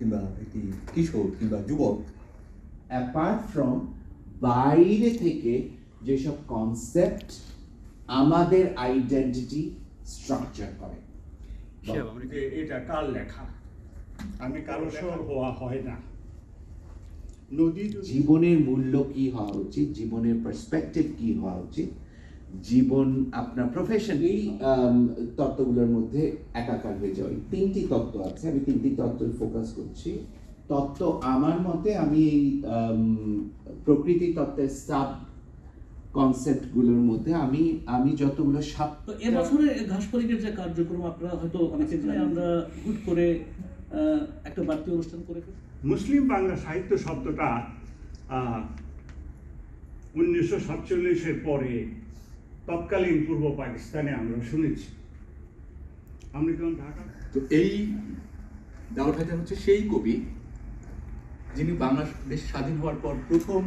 কিংবা একটি কিশোর কিংবা যুবক অ্যাপার্ট ফ্রম বাইরে থেকে যেসব কনসেপ্ট আমাদের আইডেন্টিটি স্ট্রাকচার করে। এটা কার লেখা? আমি কারো লেখা হওয়া হয় না। নদী জীবনের মূল্য কি হওয়া উচিত, জীবনের পার্সপেক্টিভ কি হওয়া উচিত, জীবন আপনার প্রফেশন, এই তত্ত্বগুলোর মধ্যে একাকার হয়ে যায়। তিনটি তত্ত্ব আছে, আমি তিনটি তত্ত্ব ফোকাস করছি। তত্ত্ব আমার মতে আমি এই প্রকৃতি তত্ত্বের সাব কনসেপ্টগুলোর মধ্যে আমি যতগুলো এবছরে ঘাসফড়িংয়ের যে কার্যক্রম আপনারা হয়তো অনেকে জানেন, আমরা হুট করে একটা বাড়তি অনুষ্ঠান করে মুসলিম বাংলা সাহিত্য শব্দটা 1947-এর পরে তৎকালীন পূর্ব পাকিস্তানে আমরা শুনেছি। আমরা যখন ঢাকা, তো এই দাউদ হায়দার হচ্ছে সেই কবি যিনি বাংলাদেশ স্বাধীন হওয়ার পর প্রথম